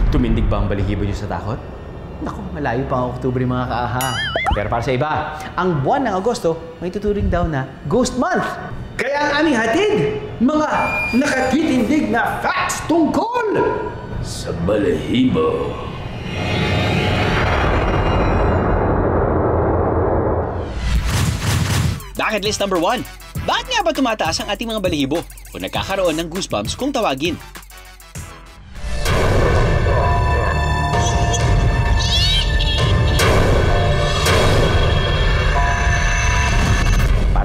Tumindig ba ang balahibo niyo sa takot? Naku, malayo pa ang Oktubre mga kaaha. Pero para sa iba, ang buwan ng Agosto may tuturing daw na Ghost Month. Kaya ang aming hatid, mga nakatitindig na facts tungkol sa balahibo. Bucket list number 1. Bakit nga ba tumataas ang ating mga balahibo o nagkakaroon ng goosebumps kung tawagin?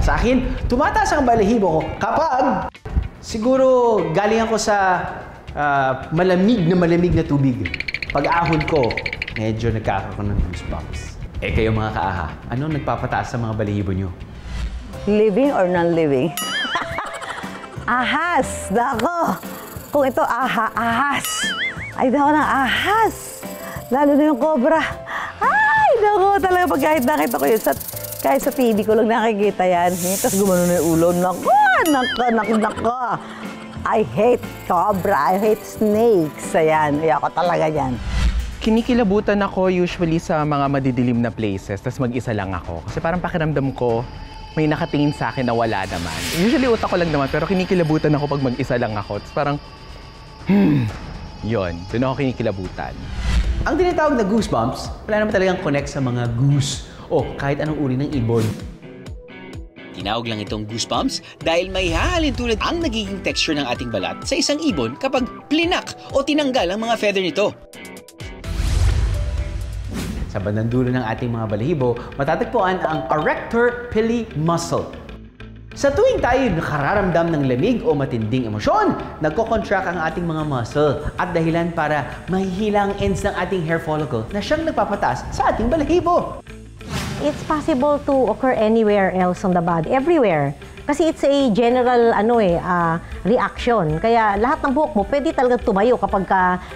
Sa akin, tumataas ang balahibo ko kapag siguro galing ako sa malamig na tubig. Pag ahon ko, medyo nagkakaroon ng goosebumps. Eh kayo mga kaaha, ano nagpapataas sa mga balahibo nyo? Living or non-living? Ahas! Dako! Kung ito ahas! Ay, dako ng ahas! Lalo na yung cobra. Ay, dako talaga pag kahit nakita ko yun kahit sa TV ko lang nakikita yan. Tapos gumano na yung ulo. Nako. I hate cobra. I hate snakes. Ayan. Ayoko talaga yan. Kinikilabutan ako usually sa mga madidilim na places. Tapos mag-isa lang ako. Kasi parang pakiramdam ko, may nakatingin sa akin na wala naman. Usually utak ko lang naman, pero kinikilabutan ako pag mag-isa lang ako. Tapos parang, yun. Doon ako kinikilabutan. Ang tinatawag na goosebumps, wala naman talagang connect sa mga goose o kahit anong uri ng ibon. Tinawag lang itong goosebumps dahil may hahalin tulad ang nagiging texture ng ating balat sa isang ibon kapag plinak o tinanggal ang mga feather nito. Sa bandang dulo ng ating mga balahibo, matatagpuan ang arrector pili muscle. Sa tuwing tayo nakararamdam ng lamig o matinding emosyon, nagko-contract ang ating mga muscle at dahilan para mahihila ang ends ng ating hair follicle na siyang nagpapataas sa ating balahibo. It's possible to occur anywhere else on the body, everywhere. Kasi it's a general reaction. Kaya lahat ng buhok mo, pwede talaga tumayo kapag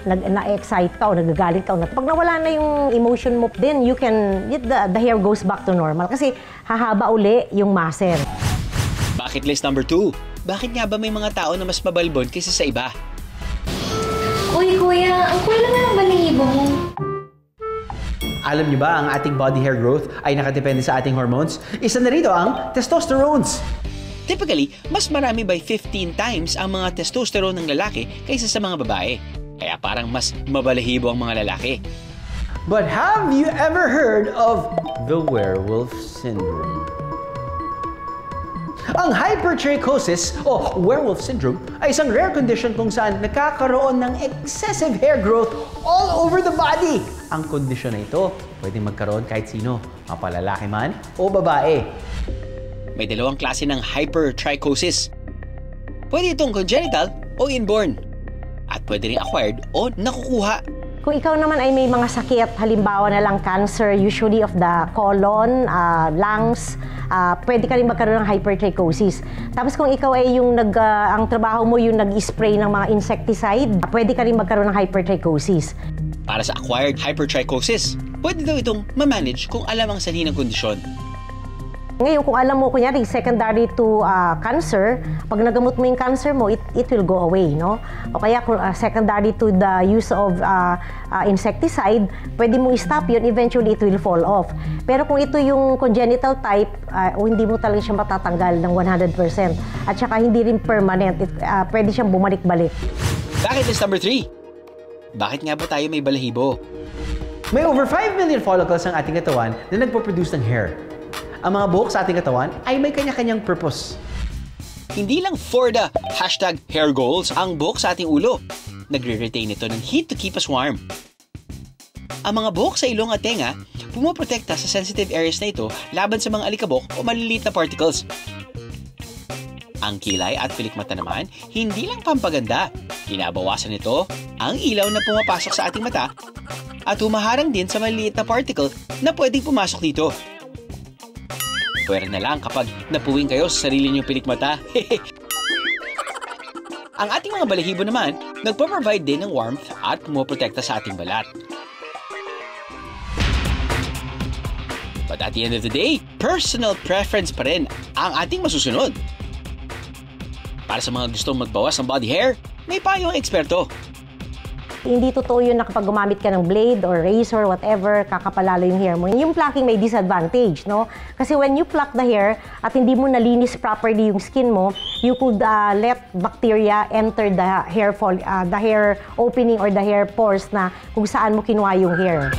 na-excite ka o nagagalit ka. Pag nawala na yung emotion mo, then the hair goes back to normal. Kasi hahaba uli yung muscle. Bucket list number 2. Bakit nga ba may mga tao na mas mabalbon kaysa sa iba? Uy, kuya, ang kuya naman ang balahibo mo. Alam niyo ba, ang ating body hair growth ay nakadepende sa ating hormones? Isa na rito ang testosterones. Typically, mas marami by 15 times ang mga testosterone ng lalaki kaysa sa mga babae. Kaya parang mas mabalahibo ang mga lalaki. But have you ever heard of the werewolf syndrome? Ang hypertrichosis o werewolf syndrome ay isang rare condition kung saan nagkakaroon ng excessive hair growth all over the body. Ang kondisyon na ito, pwedeng magkaroon kahit sino, mapalalaki man o babae. May dalawang klase ng hypertrichosis. Pwede itong congenital o inborn. At pwede rin acquired o nakukuha. Kung ikaw naman ay may mga sakit, halimbawa na lang cancer, usually of the colon, lungs, pwede ka rin magkaroon ng hypertrichosis. Tapos kung ikaw ay ang trabaho mo yung nag-spray ng mga insecticide, pwede ka rin magkaroon ng hypertrichosis. Para sa acquired hypertrichosis, pwede daw itong ma-manage kung alam ang sanhi ng kondisyon. Ngayon, kung alam mo, kunyari, secondary to cancer, pag nagamot mo yung cancer mo, it will go away, no? O kaya, kung secondary to the use of insecticide, pwede mo i-stop yun, eventually it will fall off. Pero kung ito yung congenital type, hindi mo talaga siya matatanggal ng 100%. At saka hindi rin permanent, pwede siyang bumalik-balik. Bucket list number 3. Bakit nga ba tayo may balahibo? May over 5 million follicles ang ating katawan na nagpo-produce ng hair. Ang mga buhok sa ating katawan ay may kanya-kanyang purpose. Hindi lang for the #hair goals ang buhok sa ating ulo. Nagre-retain ito ng heat to keep us warm. Ang mga buhok sa ilong at tenga, pumoprotekta sa sensitive areas na ito laban sa mga alikabok o maliliit na particles. Ang kilay at pilikmata naman, hindi lang pampaganda. Binabawasan nito ang ilaw na pumapasok sa ating mata at humaharang din sa maliliit na particle na pwedeng pumasok dito. Pwede na lang kapag napuwing kayo sa sarili niyong pilikmata. Ang ating mga balahibo naman, nagpo-provide din ng warmth at pumoprotekta sa ating balat. But at the end of the day, personal preference pa rin ang ating masusunod. Para sa mga gustong magbawas ng body hair, may payo ang eksperto. Hindi totoo yun na kapag gumamit ka ng blade or razor, whatever, kakapalalo yung hair mo. Yung plucking may disadvantage, no? Kasi when you pluck the hair at hindi mo nalinis properly yung skin mo, you could let bacteria enter the hair opening or the hair pores na kung saan mo kinuha yung hair.